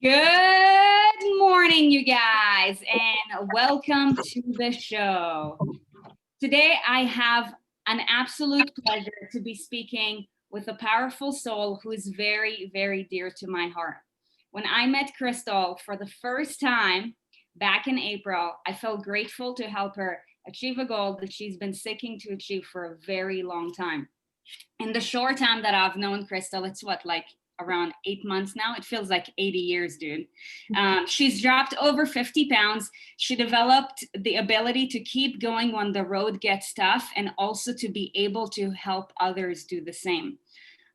Good morning, you guys, and welcome to the show. Today, I have an absolute pleasure to be speaking with a powerful soul who is very, very dear to my heart. When I met Crystal for the first time back in April, I felt grateful to help her achieve a goal that she's been seeking to achieve for a very long time. In the short time that I've known Crystal, it's what, like around 8 months now? It feels like 80 years, dude. She's dropped over 50 pounds. She developed the ability to keep going when the road gets tough and also to be able to help others do the same.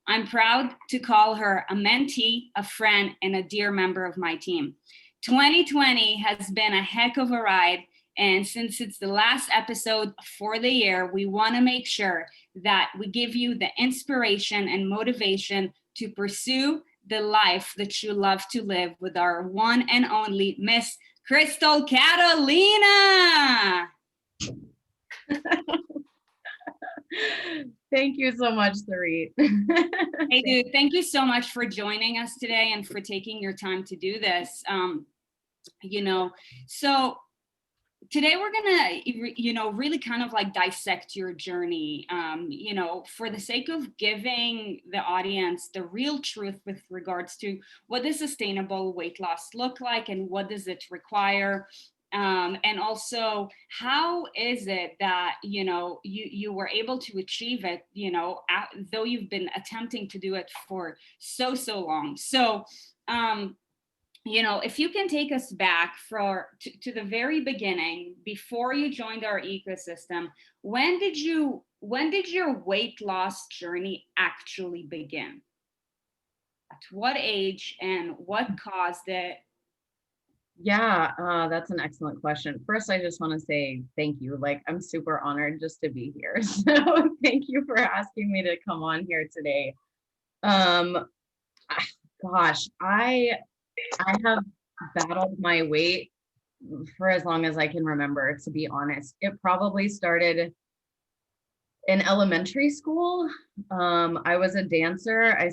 I'm proud to call her a mentee, a friend, and a dear member of my team. 2020 has been a heck of a ride. And since it's the last episode for the year, we want to make sure that we give you the inspiration and motivation to pursue the life that you love to live with our one and only Miss Crystal Catalina. Thank you so much, Sarit. Hey, dude, thank you so much for joining us today and for taking your time to do this. So today we're gonna, really kind of like dissect your journey, for the sake of giving the audience the real truth with regards to what does sustainable weight loss look like and what does it require. And also, how is it that you were able to achieve it? Though you've been attempting to do it for so long. So, if you can take us back to the very beginning, before you joined our ecosystem, when did your weight loss journey actually begin? At what age and what caused it? Yeah, that's an excellent question. First, I just want to say thank you. Like, I'm super honored just to be here. So thank you for asking me to come on here today. Um, Gosh, I have battled my weight for as long as I can remember, to be honest. It probably started in elementary school. I was a dancer. I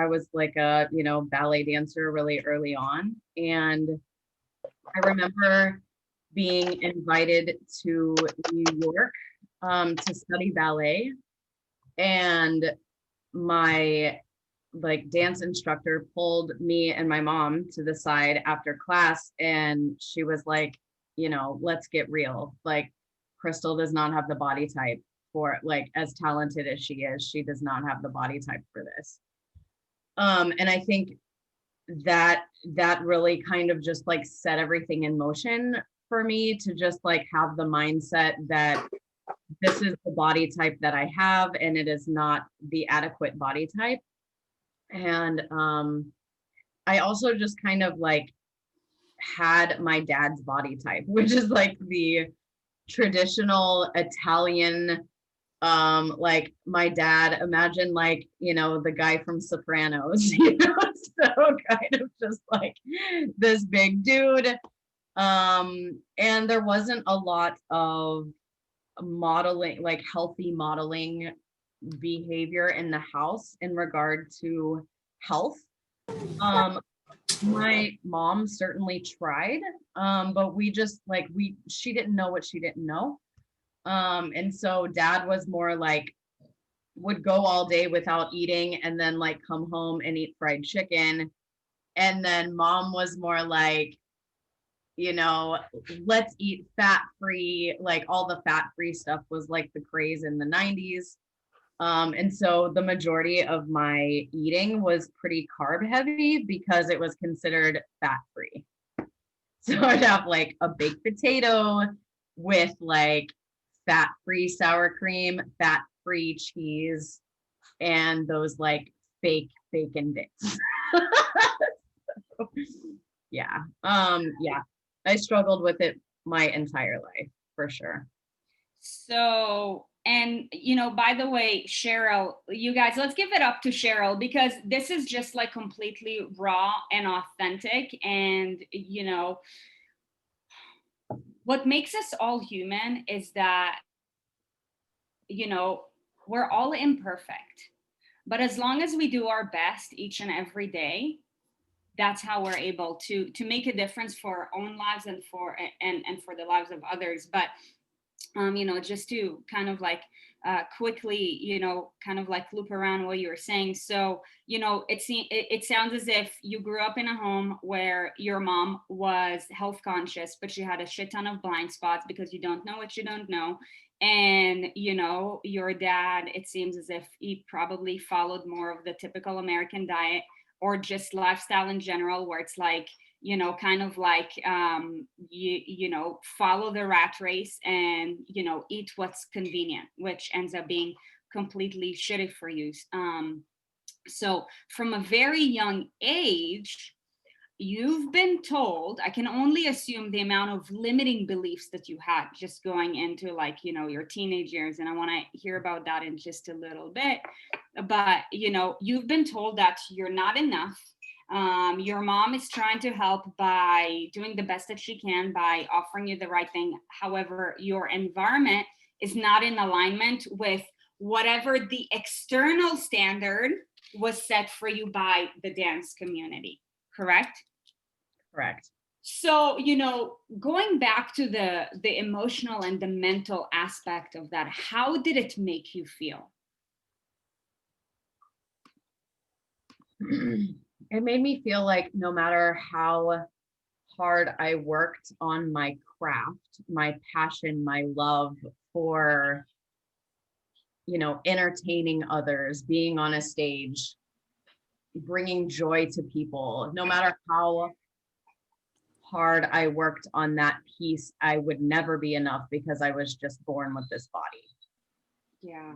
was like a, ballet dancer really early on. And I remember being invited to New York to study ballet. And my dance instructor pulled me and my mom to the side after class, and she was like, let's get real. Like, Crystal does not have the body type for, like, as talented as she does not have the body type for this. And I think that really kind of just like set everything in motion for me to just like have the mindset that this is the body type that I have, and it is not the adequate body type. And I also just kind of like had my dad's body type, which is like the traditional Italian, like my dad, imagine like, the guy from Sopranos, so kind of just like this big dude. And there wasn't a lot of modeling, like healthy modeling behavior in the house in regard to health. My mom certainly tried, but we just like she didn't know what she didn't know. And so dad was more like would go all day without eating and then like come home and eat fried chicken. And then mom was more like, let's eat fat free. Like all the fat free stuff was like the craze in the 90s. And so the majority of my eating was pretty carb heavy because it was considered fat free. So I'd have like a baked potato with like fat free sour cream, fat free cheese, and those like fake bacon bits. Yeah. Yeah. I struggled with it my entire life for sure. So, and by the way, Cheryl, you guys, let's give it up to Cheryl, because this is just like completely raw and authentic. And what makes us all human is that we're all imperfect, but as long as we do our best each and every day, that's how we're able to make a difference for our own lives and for the lives of others. But just to kind of like quickly, kind of like loop around what you were saying. So, it sounds as if you grew up in a home where your mom was health conscious, but she had a shit ton of blind spots because you don't know what you don't know. And, your dad, it seems as if he probably followed more of the typical American diet or just lifestyle in general, where it's like, kind of like follow the rat race and eat what's convenient, which ends up being completely shitty for you. So from a very young age, you've been told, I can only assume the amount of limiting beliefs that you had just going into like your teenage years, and I want to hear about that in just a little bit. But you've been told that you're not enough. Your mom is trying to help by doing the best that she can by offering you the right thing. However, your environment is not in alignment with whatever the external standard was set for you by the dance community, correct? Correct. So, going back to the emotional and the mental aspect of that, how did it make you feel? It made me feel like no matter how hard I worked on my craft, my passion, my love for, entertaining others, being on a stage, bringing joy to people, no matter how hard I worked on that piece, I would never be enough because I was just born with this body. Yeah.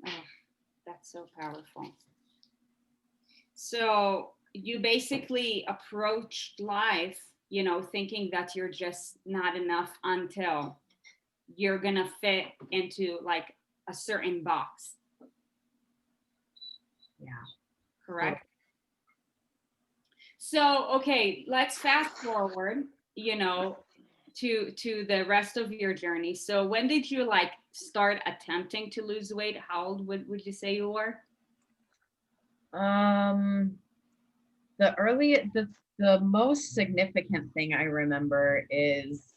Oh, that's so powerful. So you basically approached life, thinking that you're just not enough until you're gonna fit into like a certain box. Yeah. Correct? So, okay, let's fast forward, to the rest of your journey. So when did you like start attempting to lose weight? How old would you say you were? The early the most significant thing I remember is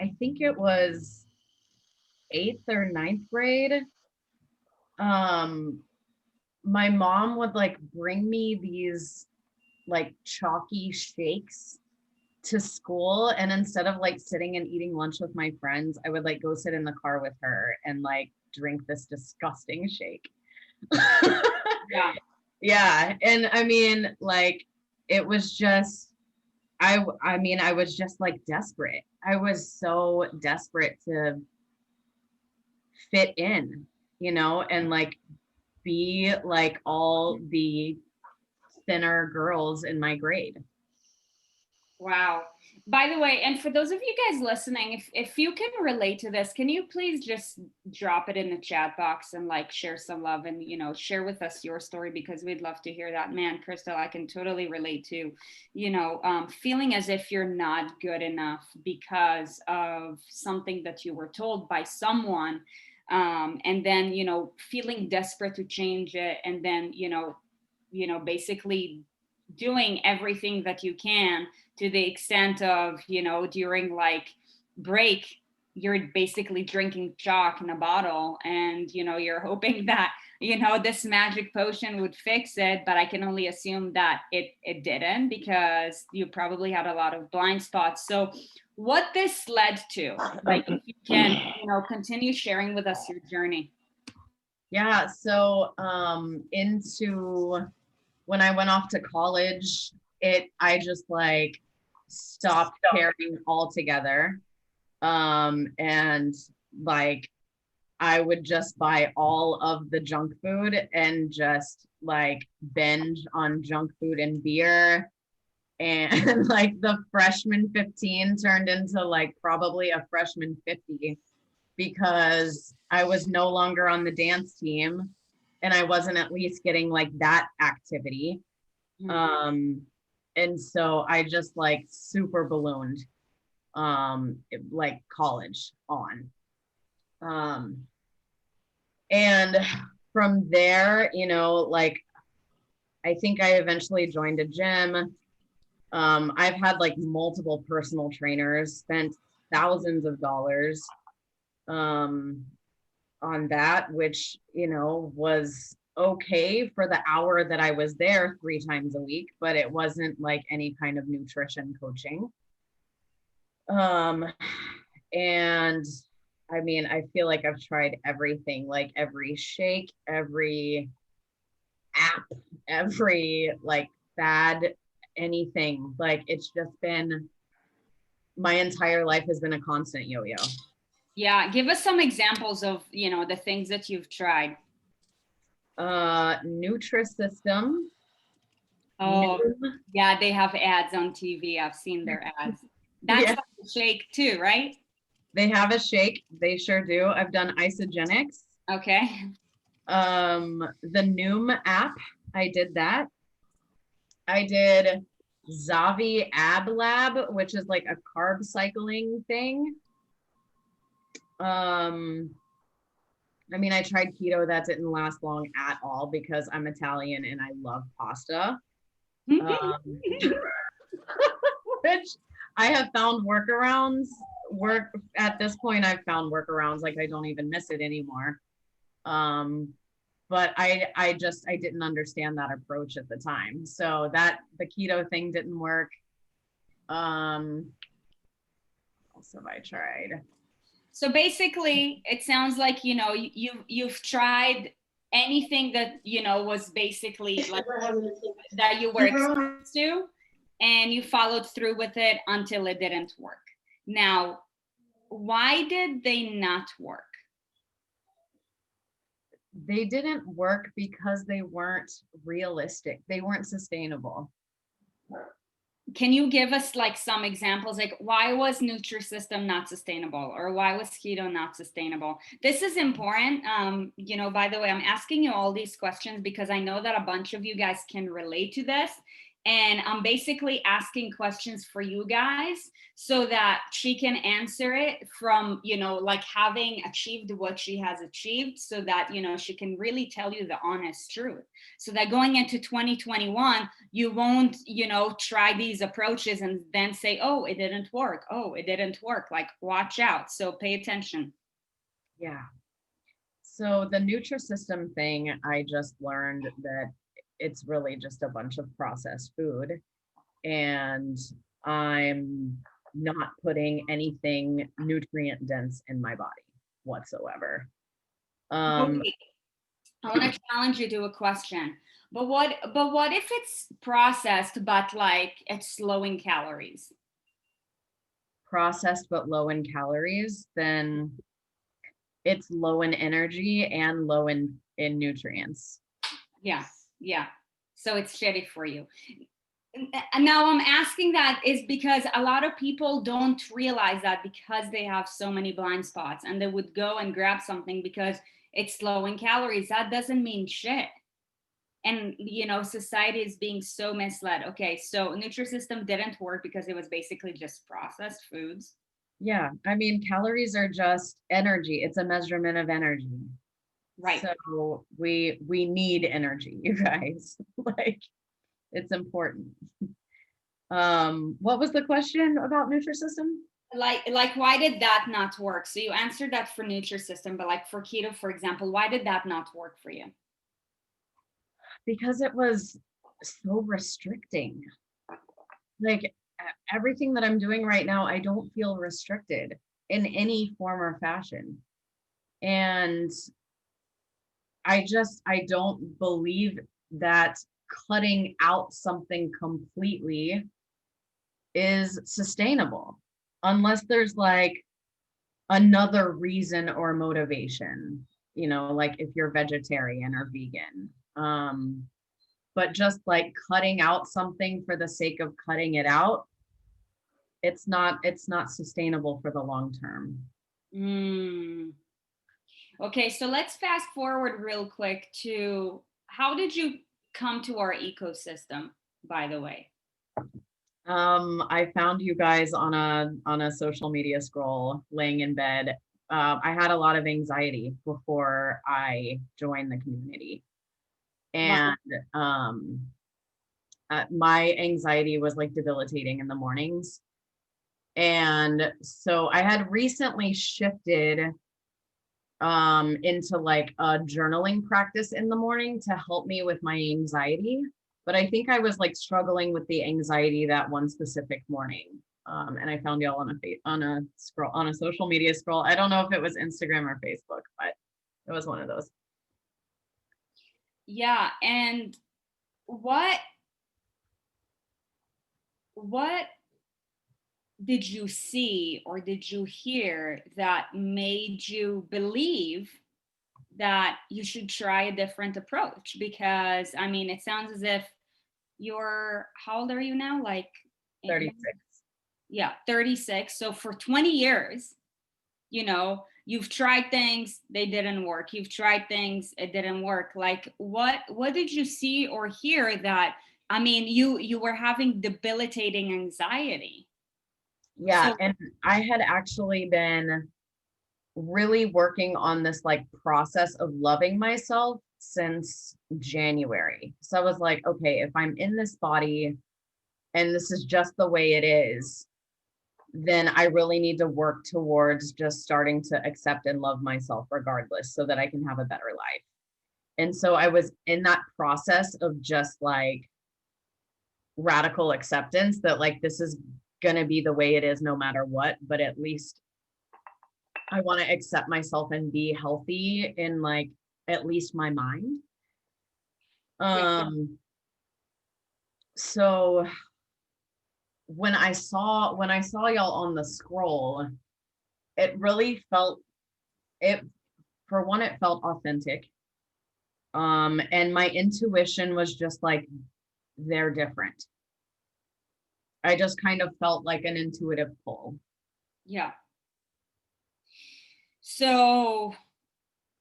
I think it was 8th or ninth grade. My mom would like bring me these like chalky shakes to school, and instead of like sitting and eating lunch with my friends, I would like go sit in the car with her and like drink this disgusting shake. Yeah. Yeah, and I mean like it was just I was just like desperate. I was so desperate to fit in, and like be like all the thinner girls in my grade. Wow. By the way, and for those of you guys listening, if you can relate to this, can you please just drop it in the chat box and like share some love and share with us your story, because we'd love to hear that. Man, Crystal, I can totally relate to, feeling as if you're not good enough because of something that you were told by someone, and then feeling desperate to change it, and then basically doing everything that you can, to the extent of during like break you're basically drinking chalk in a bottle, and you're hoping that this magic potion would fix it, but I can only assume that it didn't, because you probably had a lot of blind spots. So what this led to, like, if you can continue sharing with us your journey. Yeah, so into when I went off to college, I just like stopped caring altogether. And like I would just buy all of the junk food and just like binge on junk food and beer. And like the freshman 15 turned into like probably a freshman 50 because I was no longer on the dance team and I wasn't at least getting like that activity. Mhm. And so I just like super ballooned, like college on. And from there, like I think I eventually joined a gym. I've had like multiple personal trainers, spent thousands of dollars um, on that, which, was okay for the hour that I was there 3 times a week, but it wasn't like any kind of nutrition coaching. Um, and I mean, I feel like I've tried everything, like every shake, every app, every like fad, anything. Like it's just been, my entire life has been a constant yo-yo. Yeah, give us some examples of, the things that you've tried. Nutrisystem. Oh, Noom. yeah, they have ads on TV. I've seen their ads. That's Yeah, like a shake too, right? they have a shake. They sure do. I've done isogenics. Okay. The Noom app, I did that. I did Zavi Ab Lab, which is like a carb cycling thing. I mean, I tried keto. That didn't last long at all because I'm Italian and I love pasta. Which I have found workarounds. Work at this point, I've found workarounds. Like I don't even miss it anymore. But I didn't understand that approach at the time. So that the keto thing didn't work. What else have I tried? So basically, it sounds like, you've tried anything that, was basically like that you were exposed to, and you followed through with it until it didn't work. Now, why did they not work? They didn't work because they weren't realistic. They weren't sustainable. Can you give us like some examples? Like why was Nutrisystem not sustainable, or why was keto not sustainable? This is important. By the way, I'm asking you all these questions because I know that a bunch of you guys can relate to this. And I'm basically asking questions for you guys so that she can answer it from, like having achieved what she has achieved, so that, she can really tell you the honest truth. So that going into 2021, you won't, try these approaches and then say, oh, it didn't work. Oh, it didn't work. Like, watch out. So pay attention. Yeah. So the Nutrisystem thing, I just learned that it's really just a bunch of processed food. And I'm not putting anything nutrient dense in my body whatsoever. Okay. I want to challenge you to a question. But what if it's processed but like it's low in calories? Processed but low in calories, then it's low in energy and low in nutrients. Yeah. Yeah. So it's shitty for you. And now I'm asking that is because a lot of people don't realize that, because they have so many blind spots and they would go and grab something because it's low in calories. That doesn't mean shit. And society is being so misled. Okay, so Nutrisystem didn't work because it was basically just processed foods. Yeah, I mean, calories are just energy. It's a measurement of energy. Right. So we need energy, you guys. Like it's important. What was the question about Nutrisystem? Like why did that not work? So you answered that for Nutrisystem, but like for keto, for example, why did that not work for you? Because it was so restricting. Like everything that I'm doing right now, I don't feel restricted in any form or fashion. And I don't believe that cutting out something completely is sustainable unless there's like another reason or motivation, like if you're vegetarian or vegan. But just like cutting out something for the sake of cutting it out, it's not sustainable for the long term. Okay, so let's fast forward real quick to how did you come to our ecosystem, by the way? I found you guys on a social media scroll laying in bed. I had a lot of anxiety before I joined the community. And my anxiety was like debilitating in the mornings. And so I had recently shifted into like a journaling practice in the morning to help me with my anxiety. But I think I was like struggling with the anxiety that one specific morning. And I found y'all on a social media scroll. I don't know if it was Instagram or Facebook, but it was one of those. Yeah. And what did you see or did you hear that made you believe that you should try a different approach? Because I mean, it sounds as if how old are you now? Like 36. Yeah, 36. So for 20 years, you've tried things, they didn't work. You've tried things, it didn't work. Like what did you see or hear that, I mean, you were having debilitating anxiety? Yeah, So, and I had actually been really working on this like process of loving myself since January. So I was like, okay, if I'm in this body and this is just the way it is, then I really need to work towards just starting to accept and love myself regardless so that I can have a better life. And so I was in that process of just like radical acceptance that like this is going to be the way it is no matter what, but at least I want to accept myself and be healthy in like at least my mind. So when I saw y'all on the scroll, it really felt it for one, it felt authentic. And my intuition was just like they're different. I just kind of felt like an intuitive pull. yeah. So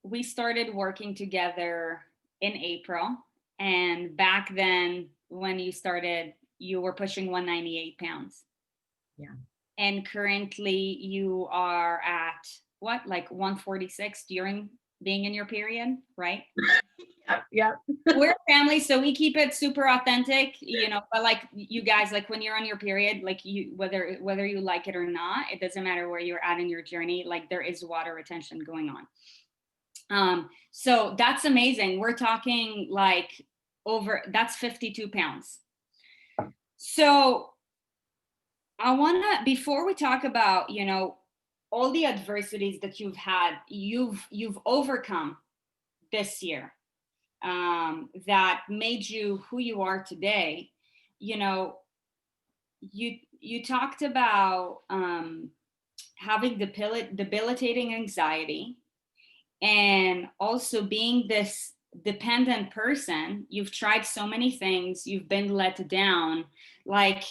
we started working together in April. And back then, when you started, you were pushing 198 pounds. Yeah. And currently, you are at what, like 146 during being in your period, right? Yeah. We're a family, so we keep it super authentic, but like you guys, like when you're on your period, like whether you like it or not, it doesn't matter where you're at in your journey, like there is water retention going on. So that's amazing. We're talking like that's 52 pounds. So I want to, before we talk about, all the adversities that you've overcome this year, that made you who you are today. You talked about having debilitating anxiety, and also being this dependent person. You've tried so many things, you've been let down. Like,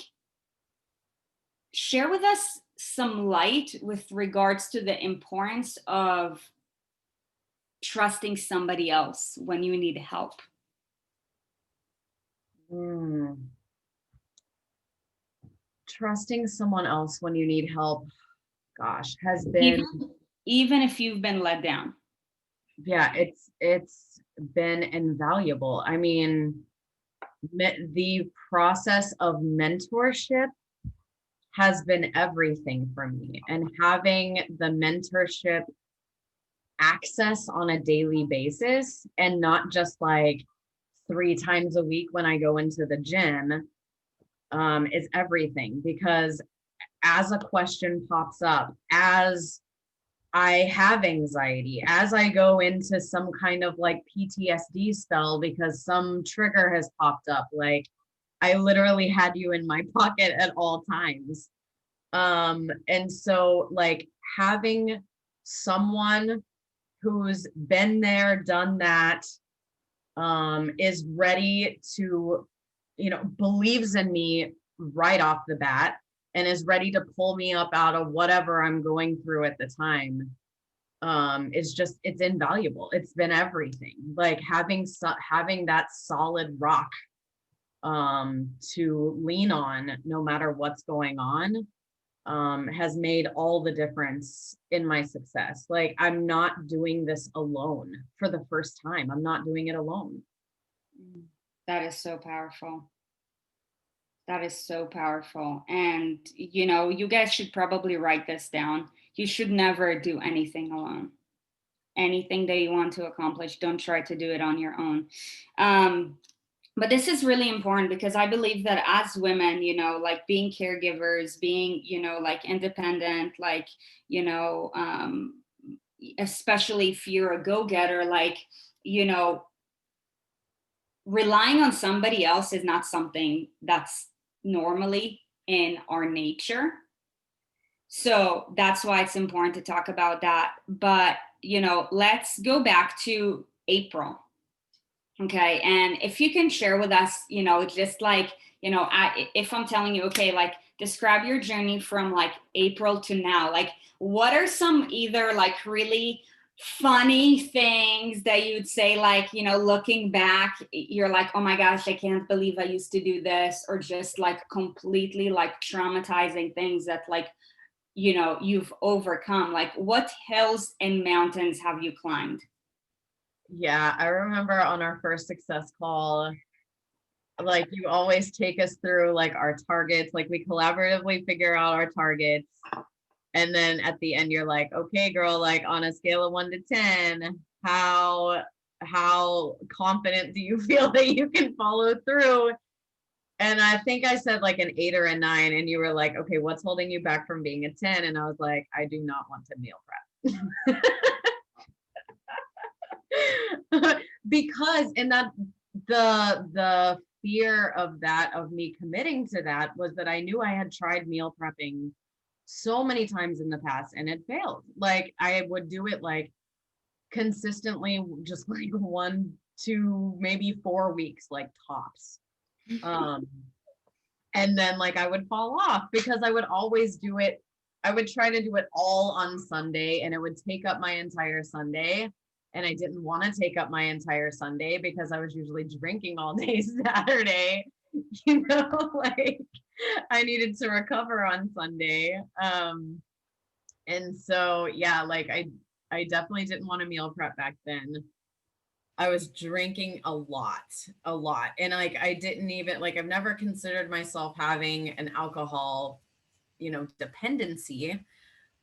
share with us some light with regards to the importance of trusting somebody else when you need help. Trusting someone else when you need help, gosh, has been even if you've been let down. Yeah, it's been invaluable. I mean, the process of mentorship has been everything for me, and having the mentorship access on a daily basis and not just like 3 times a week when I go into the gym, is everything. Because as a question pops up, as I have anxiety, as I go into some kind of like PTSD spell because some trigger has popped up, like I literally had you in my pocket at all times. And so like having someone who's been there, done that, is ready to, believes in me right off the bat and is ready to pull me up out of whatever I'm going through at the time, it's invaluable. It's been everything. Like having that solid rock to lean on no matter what's going on, has made all the difference in my success. Like I'm not doing this alone for the first time. I'm not doing it alone. That is so powerful. That is so powerful. And, you know, you guys should probably write this down. You should never do anything alone. Anything that you want to accomplish, don't try to do it on your own. But this is really important because I believe that as women, you know, like being caregivers, being, you know, like independent, like, you know, especially if you're a go-getter, like, you know, relying on somebody else is not something that's normally in our nature. So that's why it's important to talk about that. But, you know, let's go back to April. Okay. And if you can share with us, you know, just like, you know, if I'm telling you, okay, like describe your journey from like April to now, like what are some either like really funny things that you'd say, like, you know, looking back, you're like, oh my gosh, I can't believe I used to do this, or just like completely like traumatizing things that like, you know, you've overcome? Like what hills and mountains have you climbed? Yeah, I remember on our first success call, like you always take us through like our targets, like we collaboratively figure out our targets. And then at the end, you're like, okay, girl, like on a scale of 1 to 10, how confident do you feel that you can follow through? And I think I said like an 8 or a 9, and you were like, okay, what's holding you back from being a 10? And I was like, I do not want to meal prep. Because and that the fear of that, of me committing to that, was that I knew I had tried meal prepping so many times in the past and it failed. Like I would do it like consistently, just like 1 to maybe 4 weeks, like tops. Um, and then like I would fall off because I would always do it. I would try to do it all on Sunday and it would take up my entire Sunday. And I didn't want to take up my entire Sunday because I was usually drinking all day Saturday. You know, like I needed to recover on Sunday. And so yeah, like I definitely didn't want to meal prep back then. I was drinking a lot, a lot. And like I didn't even like I've never considered myself having an alcohol, you know, dependency,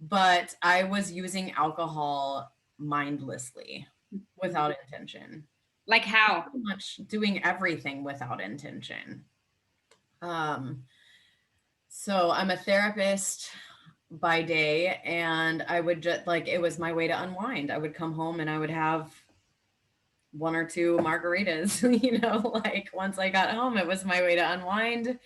but I was using alcohol mindlessly without intention. Like how? Pretty much doing everything without intention. Um, so I'm a therapist by day, and I would just like it was my way to unwind. I would come home and I would have 1 or 2 margaritas, you know, like once I got home, it was my way to unwind.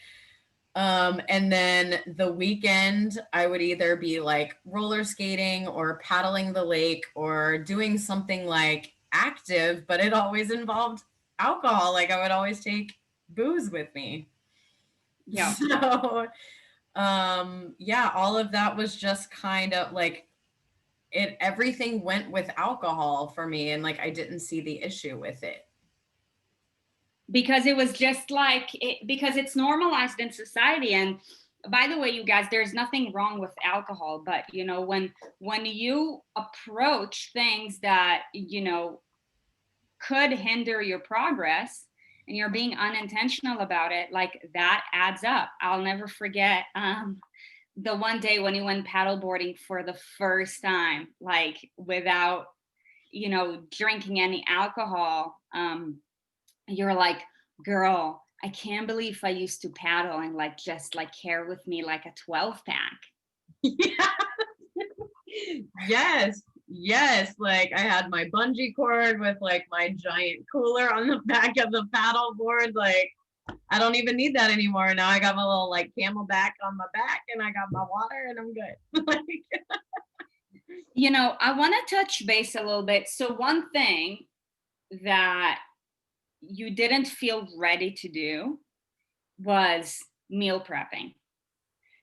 And then the weekend, I would either be like roller skating or paddling the lake or doing something like active, but it always involved alcohol. Like I would always take booze with me. Yeah. So, yeah, all of that was just kind of like everything went with alcohol for me. And like, I didn't see the issue with it. Because it was just like because it's normalized in society. And by the way, you guys, there's nothing wrong with alcohol, but you know, when you approach things that, you know, could hinder your progress and you're being unintentional about it, like that adds up. I'll never forget the one day when you went paddleboarding for the first time, like without, you know, drinking any alcohol. You're like, girl, I can't believe I used to paddle and like just like carry with me like a 12 pack. Yeah. Yes. Yes. Like I had my bungee cord with like my giant cooler on the back of the paddle board. Like I don't even need that anymore. Now I got my little like camelback on my back and I got my water and I'm good. Like, You know, I want to touch base a little bit. So one thing that you didn't feel ready to do was meal prepping.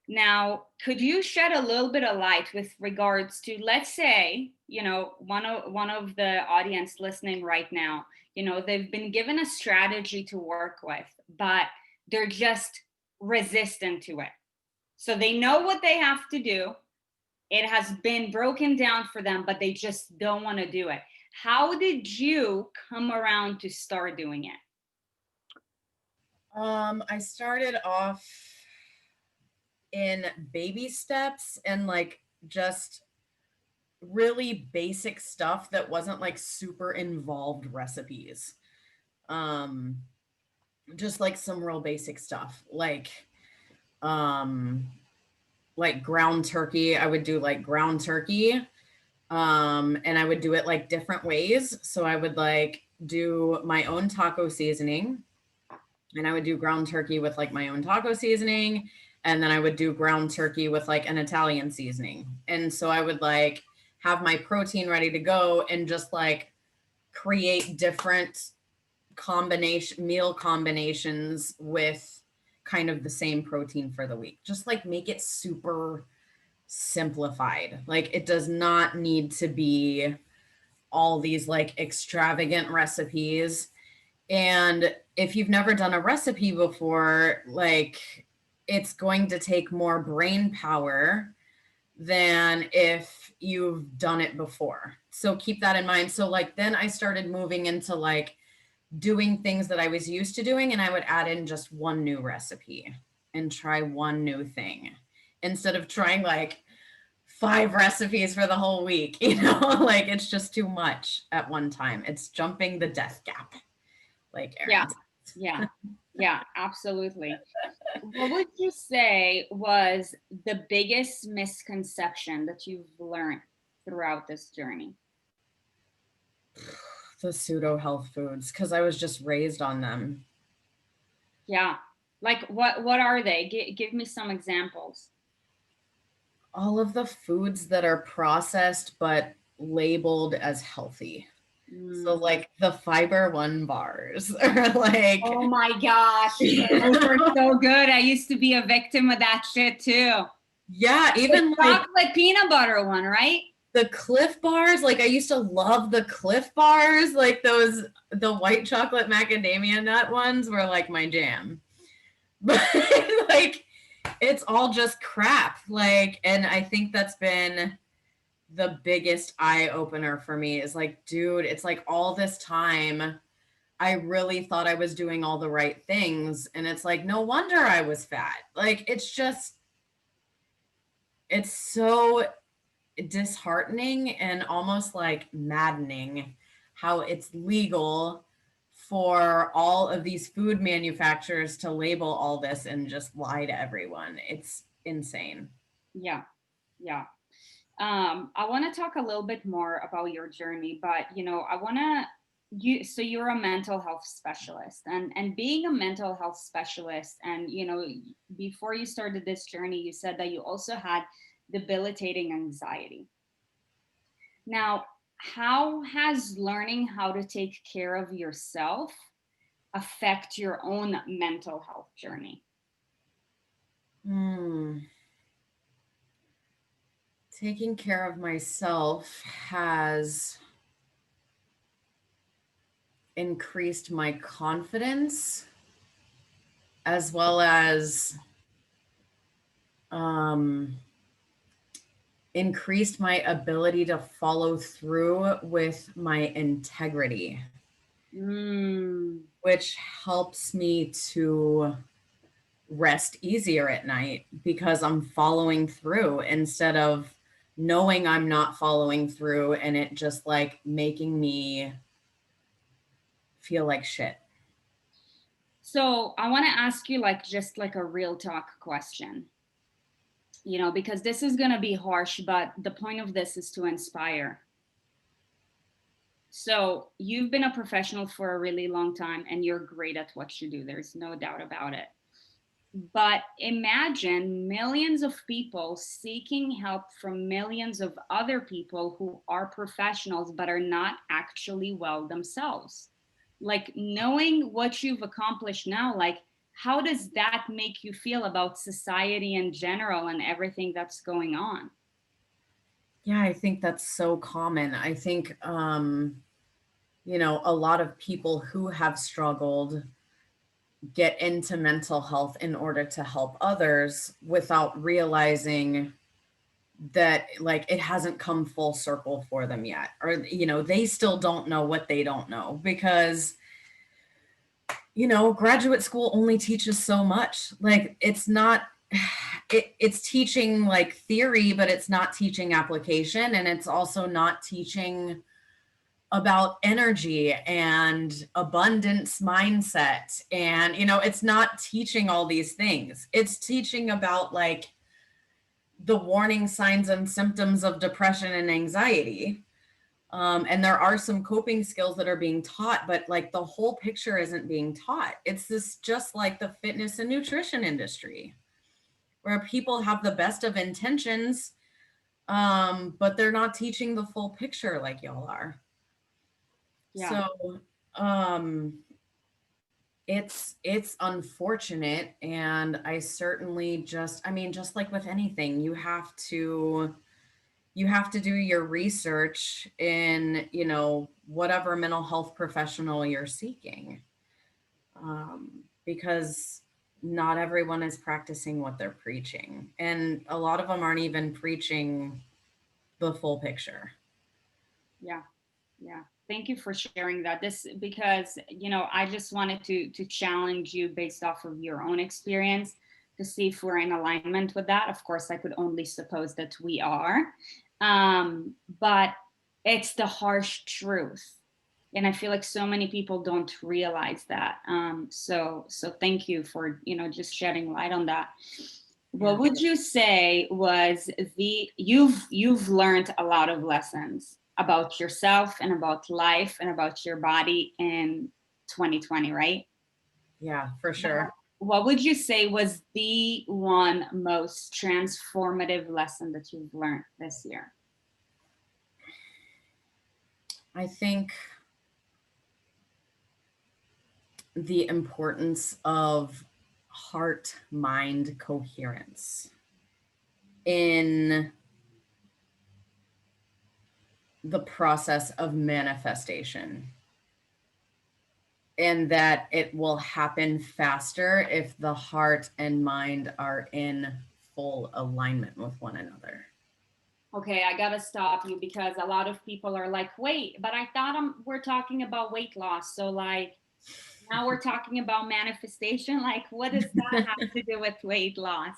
Now, could you shed a little bit of light with regards to, let's say, you know, one of the audience listening right now, you know, they've been given a strategy to work with, but they're just resistant to it. So they know what they have to do. It has been broken down for them, but they just don't want to do it. How did you come around to start doing it? I started off in baby steps and like just really basic stuff that wasn't like super involved recipes. Um, just like some real basic stuff um like ground turkey. I would do like ground turkey. And I would do it like different ways. So I would like do my own taco seasoning, and I would do ground turkey with like my own taco seasoning. And then I would do ground turkey with like an Italian seasoning. And so I would like have my protein ready to go and just like create different meal combinations with kind of the same protein for the week. Just like make it super simplified. Like it does not need to be all these like extravagant recipes. And if you've never done a recipe before, like it's going to take more brain power than if you've done it before. So keep that in mind. So like then I started moving into like doing things that I was used to doing, and I would add in just one new recipe and try one new thing instead of trying like 5 recipes for the whole week, like it's just too much at one time. It's jumping the death gap, like Yeah, Erin. yeah, yeah, absolutely. What would you say was the biggest misconception that you've learned throughout this journey? The pseudo health foods, because I was just raised on them. Yeah. Like what are they? Give me some examples. All of the foods that are processed but labeled as healthy. So Mm. like the Fiber One bars or like Oh my gosh. Those are so good. I used to be a victim of that shit too. yeah, even The like chocolate peanut butter one, right? the Cliff bars. Like I used to love the Cliff bars, like the white chocolate macadamia nut ones were like my jam. But like it's all just crap. Like, and I think that's been the biggest eye opener for me is like, dude, it's like all this time I really thought I was doing all the right things. And it's like, no wonder I was fat. Like, it's so disheartening and almost like maddening how it's legal for all of these food manufacturers to label all this and just lie to everyone. It's insane. Yeah. Yeah. I want to talk a little bit more about your journey, but I want to so you're a mental health specialist, and being a mental health specialist, and before you started this journey, you said that you also had debilitating anxiety. Now, how has learning how to take care of yourself affect your own mental health journey? Hmm. Taking care of myself has increased my confidence as well as um, increased my ability to follow through with my integrity, Mm, which helps me to rest easier at night because I'm following through instead of knowing I'm not following through and it just like making me feel like shit. so I want to ask you like just like a real talk question, because this is going to be harsh, but the point of this is to inspire. So you've been a professional for a really long time and you're great at what you do. There's no doubt about it. But imagine millions of people seeking help from millions of other people who are professionals but are not actually well themselves. Like knowing what you've accomplished now, like how does that make you feel about society in general and everything that's going on? Yeah, I think that's so common. I think, a lot of people who have struggled get into mental health in order to help others without realizing that like it hasn't come full circle for them yet, or they still don't know what they don't know because graduate school only teaches so much. Like it's not, it's teaching like theory, but it's not teaching application. And it's also not teaching about energy and abundance mindset. And, it's not teaching all these things. It's teaching about like the warning signs and symptoms of depression and anxiety. And there are some coping skills that are being taught, but like the whole picture isn't being taught. It's this just like the fitness and nutrition industry where people have the best of intentions, but they're not teaching the full picture like y'all are. Yeah. So it's unfortunate. And I certainly just like with anything, you have to do your research in, whatever mental health professional you're seeking, because not everyone is practicing what they're preaching. And a lot of them aren't even preaching the full picture. Yeah. Yeah. Thank you for sharing that. This because I just wanted to challenge you based off of your own experience to see if we're in alignment with that. Of course, I could only suppose that we are, but it's the harsh truth, and I feel like so many people don't realize that. So thank you for just shedding light on that. What Yeah. would you say was you've learned a lot of lessons about yourself and about life and about your body in 2020, right? Yeah, for sure. What would you say was the one most transformative lesson that you've learned this year? I think the importance of heart mind coherence in the process of manifestation, and that it will happen faster if the heart and mind are in full alignment with one another. Okay, I gotta stop you because a lot of people are like, wait, but I thought we're talking about weight loss. So like now we're talking about manifestation. Like, what does that have to do with weight loss?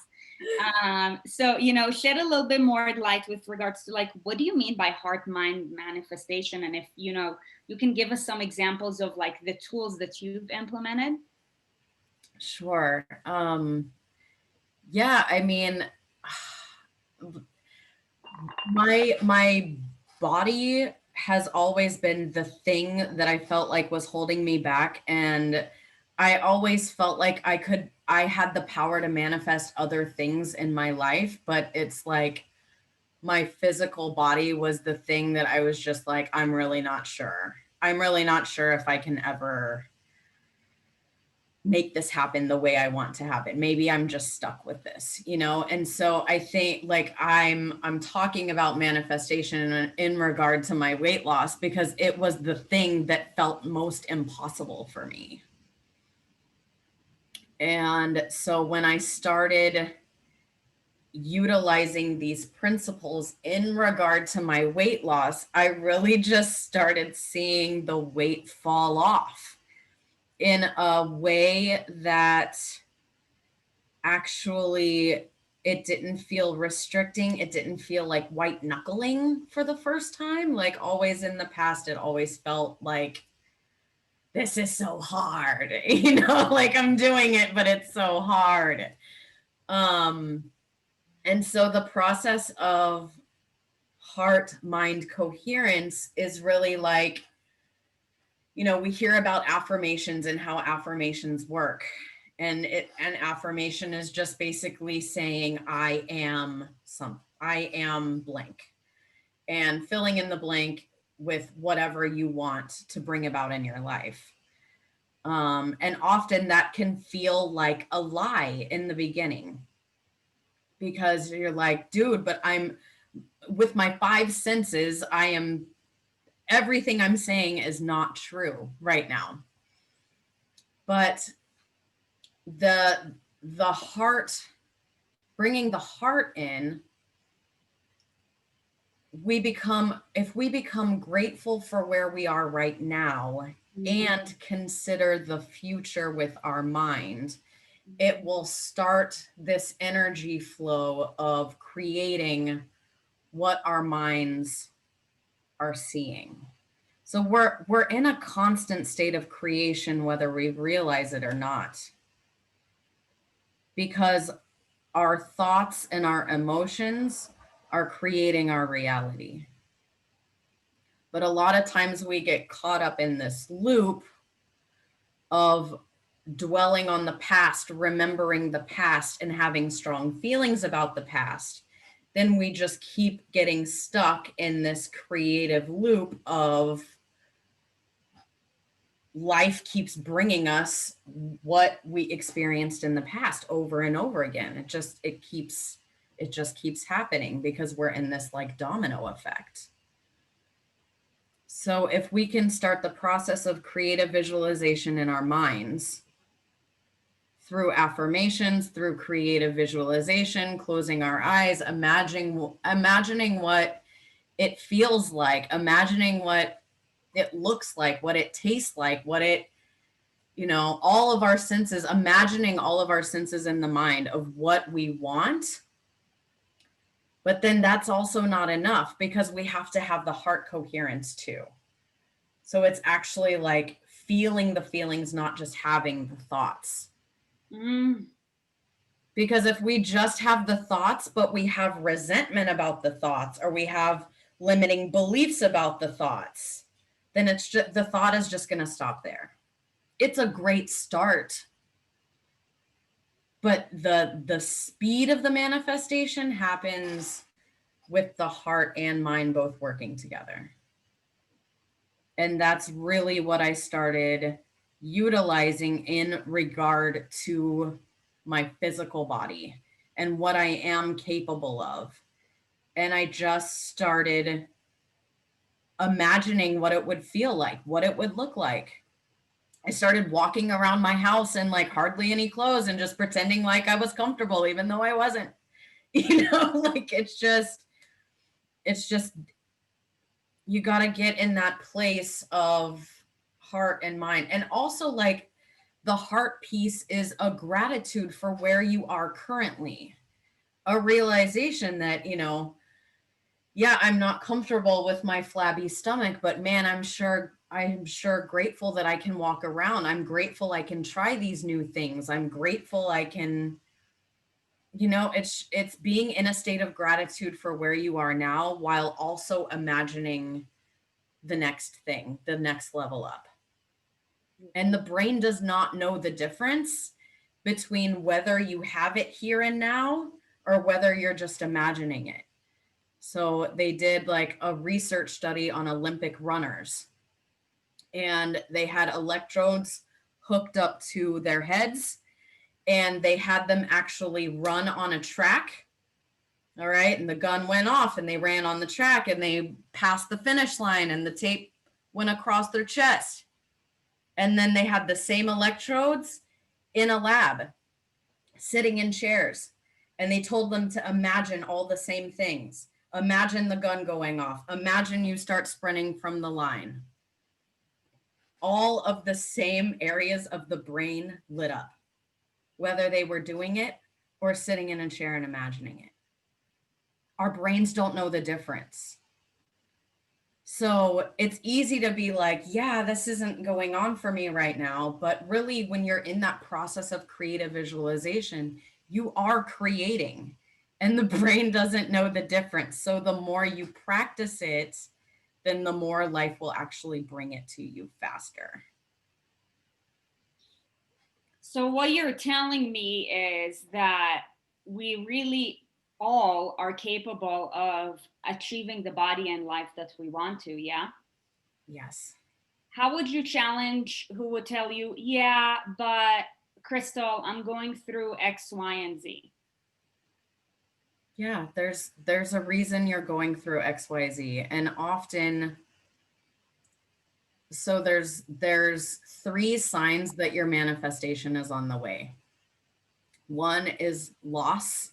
So, shed a little bit more light with regards to like, what do you mean by heart mind manifestation? And if, you can give us some examples of like the tools that you've implemented. Sure. Yeah, I mean, my body has always been the thing that I felt like was holding me back. And I always felt like I had the power to manifest other things in my life, but it's like my physical body was the thing that I was just like, I'm really not sure. I'm really not sure if I can ever make this happen the way I want to happen. Maybe I'm just stuck with this, And so I think like I'm talking about manifestation in regard to my weight loss because it was the thing that felt most impossible for me. And so when I started utilizing these principles in regard to my weight loss, I really just started seeing the weight fall off in a way that actually it didn't feel restricting. It didn't feel like white knuckling for the first time. Like always in the past, it always felt like this is so hard, like I'm doing it, but it's so hard. And so the process of heart mind coherence is really like, we hear about affirmations and how affirmations work. And an affirmation is just basically saying, I am blank, and filling in the blank with whatever you want to bring about in your life. And often that can feel like a lie in the beginning because you're like, dude, but I'm with my five senses, everything I'm saying is not true right now. But the heart, bringing the heart in, if we become grateful for where we are right now, and consider the future with our mind, it will start this energy flow of creating what our minds are seeing. So we're in a constant state of creation, whether we realize it or not, because our thoughts and our emotions are creating our reality. But a lot of times we get caught up in this loop of dwelling on the past, remembering the past, and having strong feelings about the past. Then we just keep getting stuck in this creative loop of life keeps bringing us what we experienced in the past over and over again. It just keeps happening because we're in this like domino effect. So if we can start the process of creative visualization in our minds through affirmations, through creative visualization, closing our eyes, imagining what it feels like, imagining what it looks like, what it tastes like, what it, all of our senses, imagining all of our senses in the mind of what we want. But then that's also not enough because we have to have the heart coherence too. So it's actually like feeling the feelings, not just having the thoughts. Because if we just have the thoughts, but we have resentment about the thoughts, or we have limiting beliefs about the thoughts, then it's just, the thought is just going to stop there. It's a great start, but the speed of the manifestation happens with the heart and mind both working together. And that's really what I started utilizing in regard to my physical body and what I am capable of. And I just started imagining what it would feel like, what it would look like. I started walking around my house in like hardly any clothes and just pretending like I was comfortable, even though I wasn't. Like it's just, you got to get in that place of heart and mind. And also like the heart piece is a gratitude for where you are currently, a realization that, yeah, I'm not comfortable with my flabby stomach, but man, I'm sure grateful that I can walk around. I'm grateful I can try these new things. I'm grateful I can, it's being in a state of gratitude for where you are now while also imagining the next thing, the next level up. And the brain does not know the difference between whether you have it here and now or whether you're just imagining it. So they did like a research study on Olympic runners, and they had electrodes hooked up to their heads, and they had them actually run on a track. All right. And the gun went off and they ran on the track and they passed the finish line and the tape went across their chest. And then they had the same electrodes in a lab, sitting in chairs. And they told them to imagine all the same things. Imagine the gun going off. Imagine you start sprinting from the line. All of the same areas of the brain lit up, whether they were doing it or sitting in a chair and imagining it. Our brains don't know the difference. So it's easy to be like, yeah, this isn't going on for me right now. But really, when you're in that process of creative visualization, you are creating, and the brain doesn't know the difference. So the more you practice it, then the more life will actually bring it to you faster. So what you're telling me is that we really all are capable of achieving the body and life that we want to, yeah? Yes. How would you challenge who would tell you, yeah, but Crystal, I'm going through X, Y, and Z? Yeah, there's a reason you're going through XYZ. And often, so there's three signs that your manifestation is on the way. One is loss.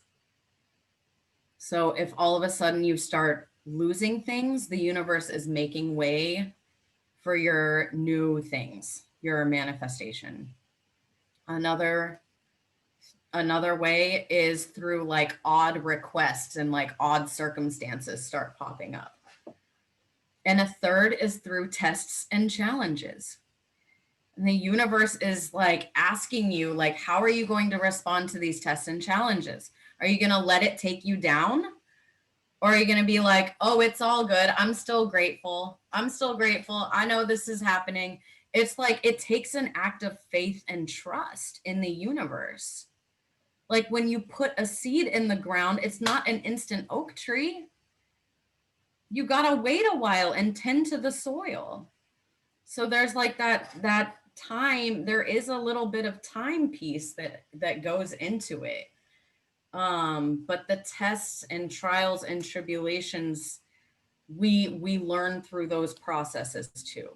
So if all of a sudden you start losing things, the universe is making way for your new things, your manifestation. Another way is through like odd requests and like odd circumstances start popping up. And a third is through tests and challenges. And the universe is like asking you, like, how are you going to respond to these tests and challenges? Are you going to let it take you down? Or are you going to be like, oh, it's all good. I'm still grateful. I'm still grateful. I know this is happening. It's like it takes an act of faith and trust in the universe. Like when you put a seed in the ground, it's not an instant oak tree. You got to wait a while and tend to the soil. So there's like that time, there is a little bit of time piece that goes into it. But the tests and trials and tribulations, we learn through those processes too.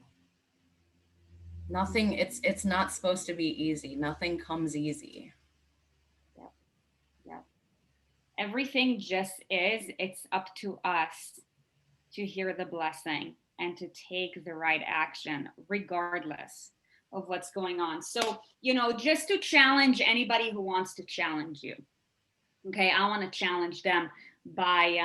Nothing, it's not supposed to be easy. Nothing comes easy. Yep. Yep. Everything just is. It's up to us to hear the blessing and to take the right action, regardless of what's going on. So, just to challenge anybody who wants to challenge you. Okay, I want to challenge them by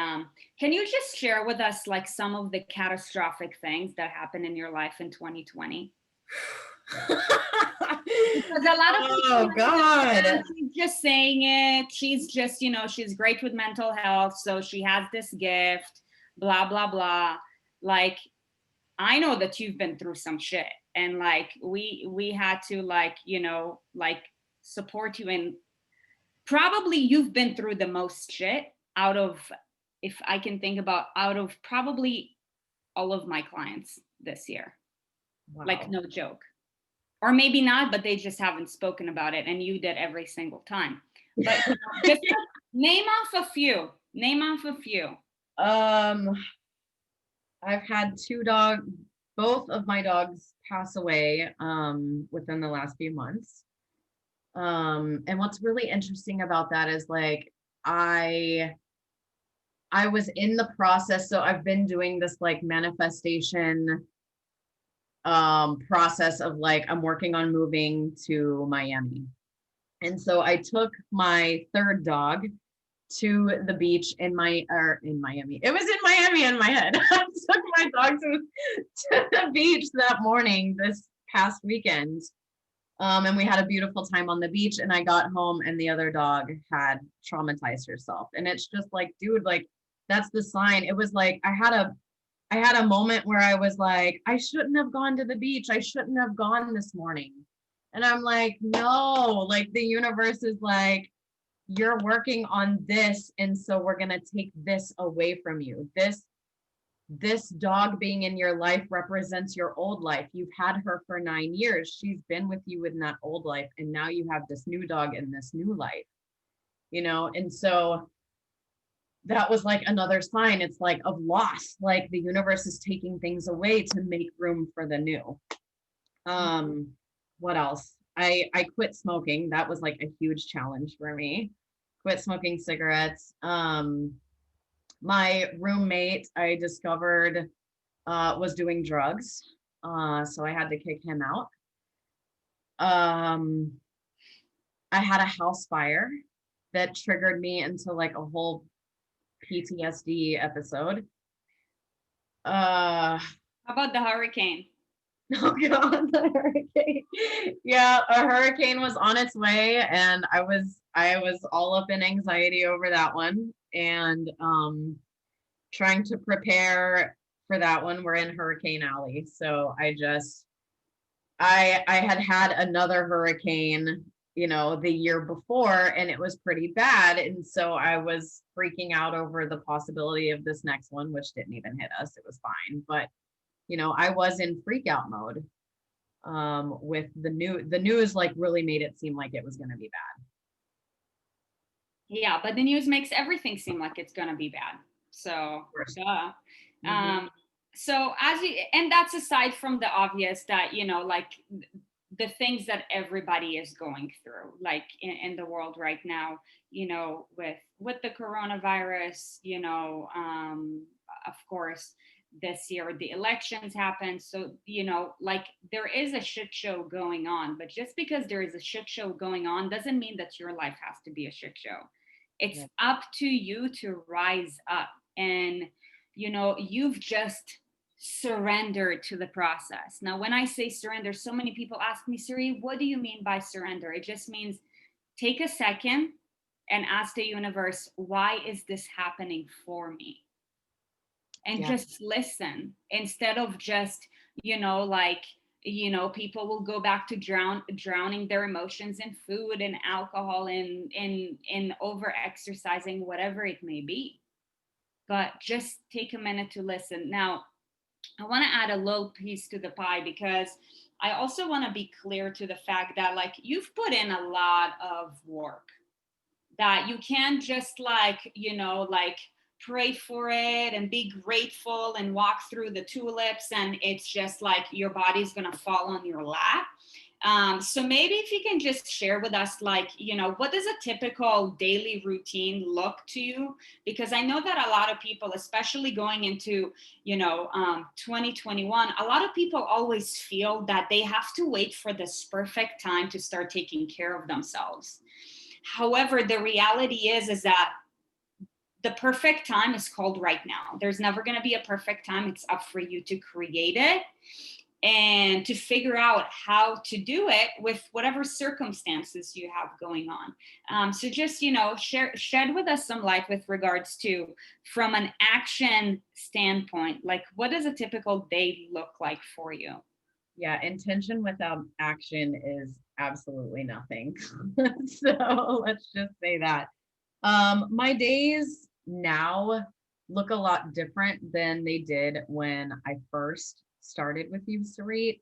can you just share with us like some of the catastrophic things that happened in your life in 2020? Because a lot of people, oh God, she's just saying it. She's just, she's great with mental health, so she has this gift, blah blah blah. Like, I know that you've been through some shit, and like we had to like support you, and probably you've been through the most shit out of, if I can think about, out of probably all of my clients this year. wow. Like, no joke. Or maybe not, but they just haven't spoken about it, and you did every single time. But just name off a few. I've had both of my dogs pass away within the last few months. And what's really interesting about that is like I was in the process. So I've been doing this like manifestation process of like, I'm working on moving to Miami. And so I took my third dog to the beach in Miami. It was in Miami in my head. I took my dog to the beach that morning this past weekend. And we had a beautiful time on the beach, and I got home and the other dog had traumatized herself. And it's just like, dude, like that's the sign. It was like I had a moment where I was like, I shouldn't have gone to the beach. I shouldn't have gone this morning. And I'm like, no, like the universe is like, you're working on this. And so we're going to take this away from you. This dog being in your life represents your old life. You've had her for 9 years. She's been with you in that old life. And now you have this new dog in this new life, And so that was like another sign. It's like of loss. Like the universe is taking things away to make room for the new. What else? I quit smoking. That was like a huge challenge for me. Quit smoking cigarettes. My roommate, I discovered, was doing drugs. So I had to kick him out. I had a house fire that triggered me into like a whole PTSD episode. How about the hurricane? Oh God, the hurricane. Yeah, a hurricane was on its way, and I was all up in anxiety over that one, and trying to prepare for that one. We're in Hurricane Alley, so I had another hurricane, the year before, and it was pretty bad, and so I was freaking out over the possibility of this next one, which didn't even hit us. It was fine, but I was in freak out mode with the news like really made it seem like it was going to be bad. Yeah, but the news makes everything seem like it's going to be bad. So, duh. Mm-hmm. So and that's aside from the obvious that, like the things that everybody is going through, like in the world right now, with the coronavirus, of course, this year. The elections happened. So, you know, like there is a shit show going on, but just because there is a shit show going on doesn't mean that your life has to be a shit show. It's Yeah. up to you to rise up. And, you know, you've just surrendered to the process. Now, when I say surrender, so many people ask me, Siri, what do you mean by surrender? It just means take a second and ask the universe, why is this happening for me? And Yeah. just listen instead of just, you know, like, you know, people will go back to drowning their emotions in food and alcohol and in over exercising, whatever it may be. But just take a minute to listen. Now, I want to add a little piece to the pie, because I also want to be clear to the fact that, like, you've put in a lot of work, that you can't just, like, you know, like pray for it and be grateful and walk through the tulips and it's just like your body's gonna fall on your lap. So maybe if you can just share with us, like, you know, what does a typical daily routine look to you? Because I know that a lot of people, especially going into, you know, 2021, a lot of people always feel that they have to wait for this perfect time to start taking care of themselves. However, the reality is that the perfect time is called right now. There's never going to be a perfect time. It's up for you to create it and to figure out how to do it with whatever circumstances you have going on. So just, you know, shed with us some light with regards to, from an action standpoint, like what does a typical day look like for you? Yeah, intention without action is absolutely nothing. So let's just say that. My days now look a lot different than they did when I first started with you, Sarit.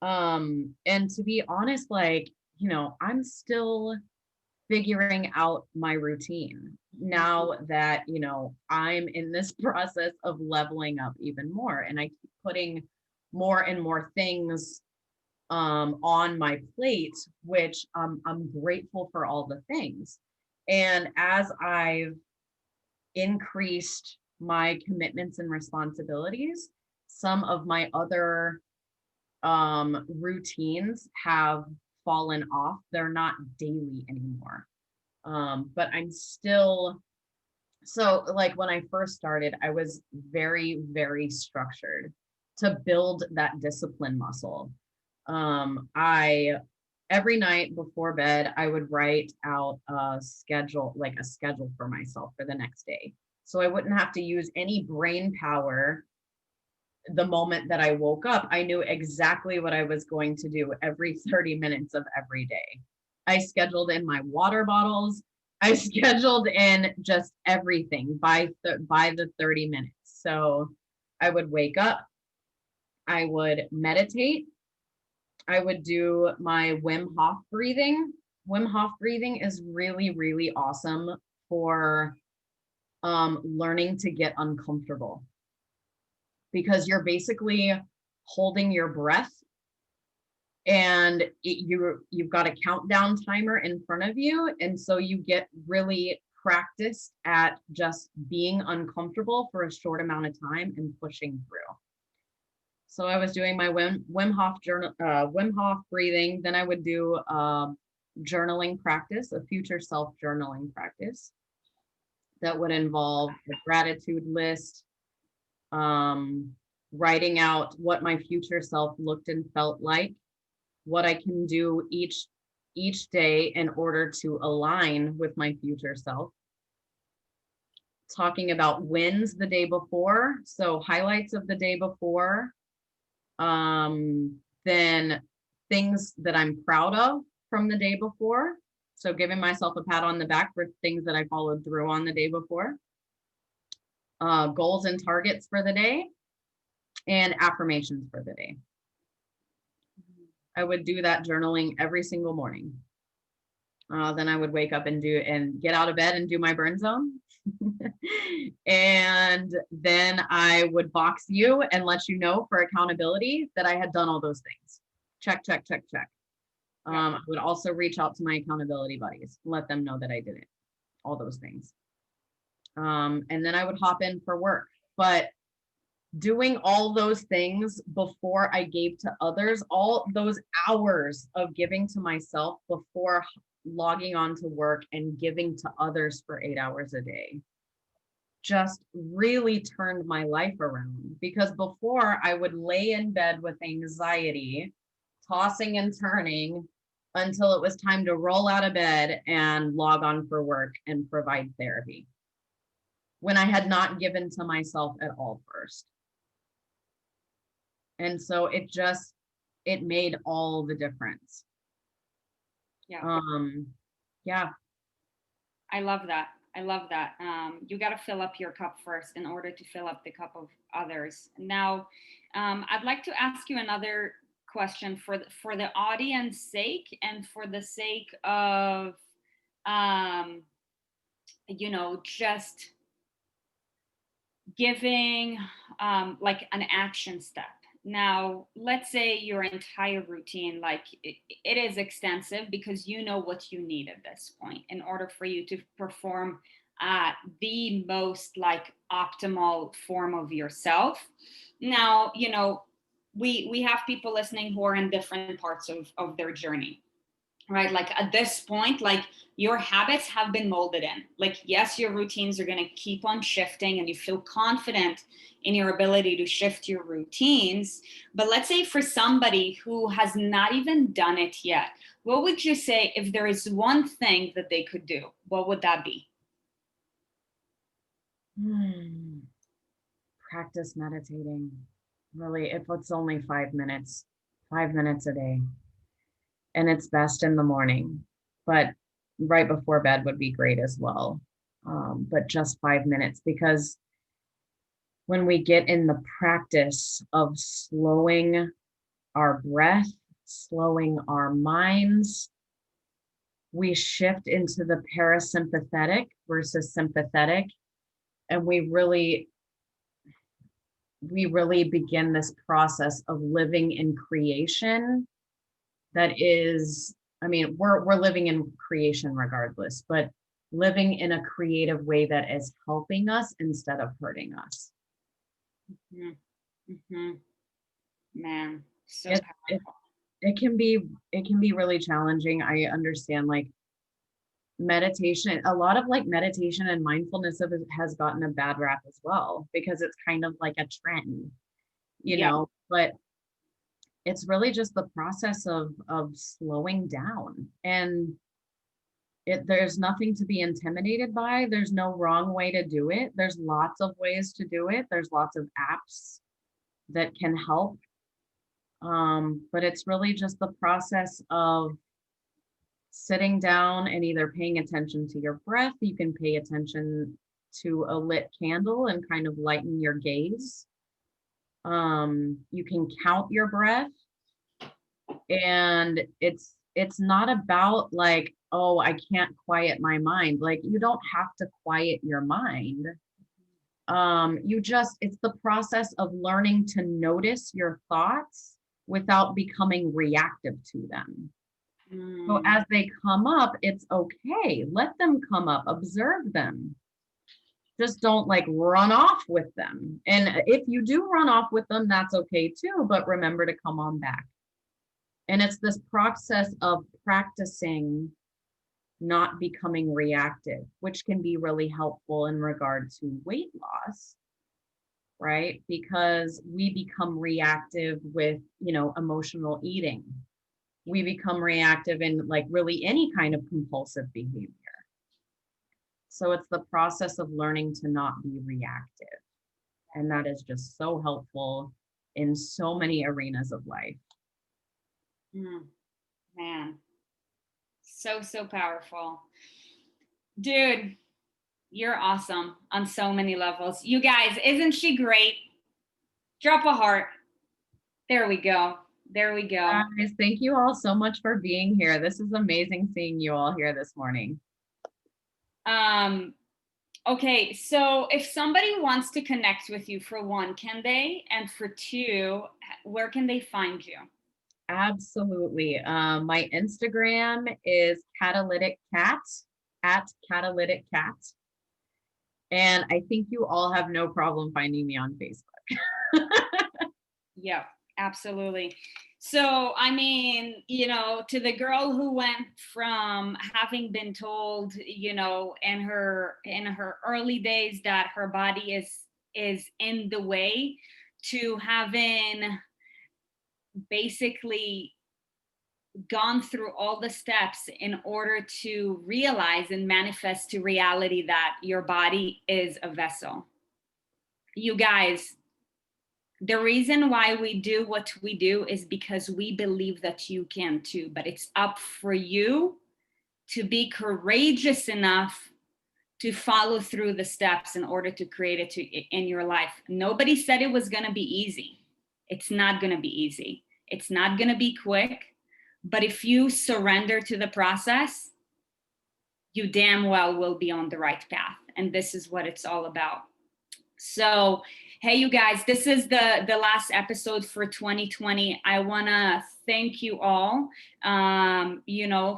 And to be honest, like, you know, I'm still figuring out my routine now that, you know, I'm in this process of leveling up even more. And I keep putting more and more things on my plate, which I'm grateful for all the things. And as I've increased my commitments and responsibilities, some of my other routines have fallen off. They're not daily anymore. But I'm still, so like when I first started, I was very, very structured to build that discipline muscle. I every night before bed, I would write out a schedule, like a schedule for myself for the next day. So I wouldn't have to use any brain power the moment that I woke up. I knew exactly what I was going to do every 30 minutes of every day. I scheduled in my water bottles. I scheduled in just everything by the 30 minutes. So I would wake up, I would meditate, I would do my Wim Hof breathing. Wim Hof breathing is really, really awesome for learning to get uncomfortable, because you're basically holding your breath and you've got a countdown timer in front of you. And so you get really practiced at just being uncomfortable for a short amount of time and pushing through. So I was doing my Wim Hof Wim Hof breathing. Then I would do journaling practice, a future self journaling practice that would involve a gratitude list, writing out what my future self looked and felt like, what I can do each day in order to align with my future self. Talking about wins the day before, so highlights of the day before, then things that I'm proud of from the day before. So giving myself a pat on the back for things that I followed through on the day before. Goals and targets for the day, and affirmations for the day. I would do that journaling every single morning. Then I would wake up and get out of bed and do my burn zone. And then I would box you and let you know for accountability that I had done all those things. Check, check, check, check. I would also reach out to my accountability buddies, let them know that I did it, all those things. And then I would hop in for work. But doing all those things before I gave to others, all those hours of giving to myself before logging on to work and giving to others for 8 hours a day, just really turned my life around. Because before I would lay in bed with anxiety, tossing and turning until it was time to roll out of bed and log on for work and provide therapy, when I had not given to myself at all first. And so it made all the difference. Yeah. Yeah. I love that. I love that. You got to fill up your cup first in order to fill up the cup of others. Now, I'd like to ask you another question for the audience sake and for the sake of, um, just giving like an action step. Now, let's say your entire routine, like it is extensive because you know what you need at this point in order for you to perform at the most like optimal form of yourself. Now, we have people listening who are in different parts of their journey, right? Like at this point, like your habits have been molded in. Like, yes, your routines are going to keep on shifting and you feel confident in your ability to shift your routines. But let's say for somebody who has not even done it yet, what would you say if there is one thing that they could do? What would that be? Practice meditating. Really, if it's only 5 minutes, 5 minutes a day. And it's best in the morning, but right before bed would be great as well. But just 5 minutes, because when we get in the practice of slowing our breath, slowing our minds, we shift into the parasympathetic versus sympathetic, and we really begin this process of living in creation that is, I mean, we're living in creation regardless, but living in a creative way that is helping us instead of hurting us. Mm-hmm. Mm-hmm. Man, so it, it, powerful. it can be really challenging. I understand, like, meditation, a lot of like meditation and mindfulness has gotten a bad rap as well, because it's kind of like a trend, Yeah. but it's really just the process of slowing down. And there's nothing to be intimidated by. There's no wrong way to do it. There's lots of ways to do it. There's lots of apps that can help. But it's really just the process of sitting down and either paying attention to your breath. You can pay attention to a lit candle and kind of lighten your gaze. You can count your breath, and it's not about like, oh, I can't quiet my mind. Like, you don't have to quiet your mind. It's the process of learning to notice your thoughts without becoming reactive to them. So as they come up, it's okay. Let them come up, observe them. Just don't like run off with them. And if you do run off with them, that's okay too, but remember to come on back. And it's this process of practicing not becoming reactive, which can be really helpful in regard to weight loss, right? Because we become reactive with, emotional eating. We become reactive in like really any kind of compulsive behavior. So it's the process of learning to not be reactive. And that is just so helpful in so many arenas of life. Man, so powerful. Dude, you're awesome on so many levels. You guys, isn't she great? Drop a heart. There we go. There we go. Guys, thank you all so much for being here. This is amazing seeing you all here this morning. Okay, so if somebody wants to connect with you, for one, can they? And for two, where can they find you? Absolutely. My Instagram is Catalytic Cat, at Catalytic Cat. And I think you all have no problem finding me on Facebook. Yeah, absolutely. So, I mean, to the girl who went from having been told, in her early days that her body is in the way, to having basically gone through all the steps in order to realize and manifest to reality that your body is a vessel. You guys, the reason why we do what we do is because we believe that you can too, but it's up for you to be courageous enough to follow through the steps in order to create it in your life. Nobody said it was going to be easy. It's not going to be easy. It's not going to be quick. But if you surrender to the process, you damn well will be on the right path. And this is what it's all about. So, hey, you guys, this is the last episode for 2020. I want to thank you all,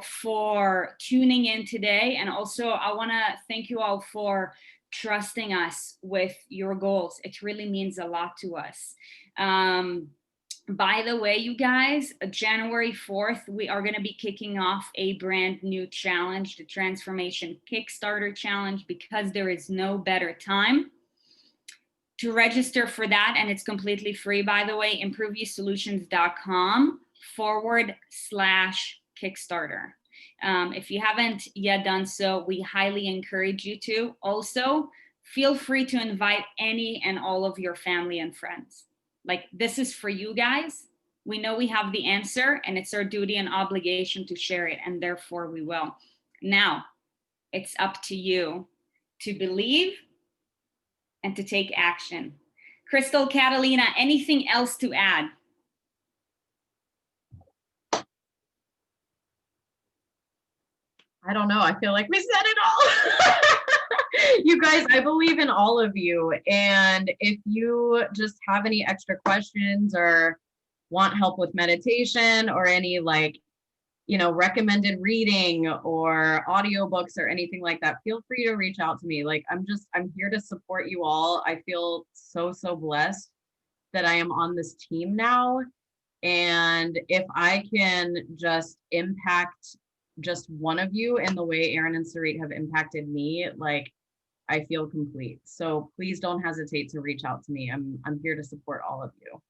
for tuning in today. And also, I want to thank you all for trusting us with your goals. It really means a lot to us. By the way, you guys, January 4th, we are going to be kicking off a brand new challenge, the Transformation Kickstarter Challenge, because there is no better time to register for that. And it's completely free, by the way, improveyousolutions.com/Kickstarter. If you haven't yet done so, we highly encourage you to. Also, feel free to invite any and all of your family and friends. Like, this is for you guys. We know we have the answer, and it's our duty and obligation to share it, and therefore we will. Now, it's up to you to believe and to take action. Crystal, Catalina, anything else to add? I don't know. I feel like we said it all. You guys, I believe in all of you. And if you just have any extra questions or want help with meditation or any recommended reading or audiobooks or anything like that, feel free to reach out to me. Like, I'm here to support you all. I feel so blessed that I am on this team now. And if I can just impact just one of you in the way Erin and Sarit have impacted me, like, I feel complete. So please don't hesitate to reach out to me. I'm here to support all of you.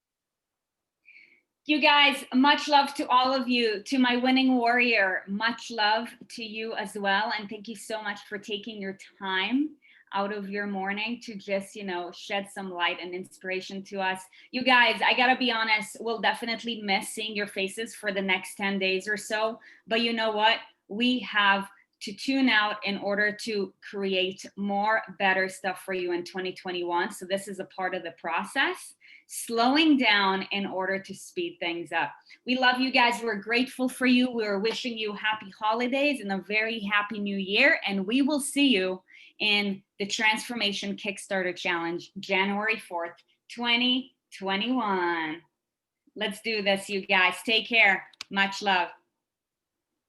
You guys, much love to all of you. To my winning warrior, much love to you as well. And thank you so much for taking your time out of your morning to just, shed some light and inspiration to us. You guys, I gotta be honest, we'll definitely miss seeing your faces for the next 10 days or so. But you know what? We have to tune out in order to create more better stuff for you in 2021. So this is a part of the process, slowing down in order to speed things up. We love you guys. We're grateful for you. We're wishing you happy holidays and a very happy new year. And we will see you in the Transformation Kickstarter Challenge, January 4th, 2021. Let's do this, you guys. Take care. Much love.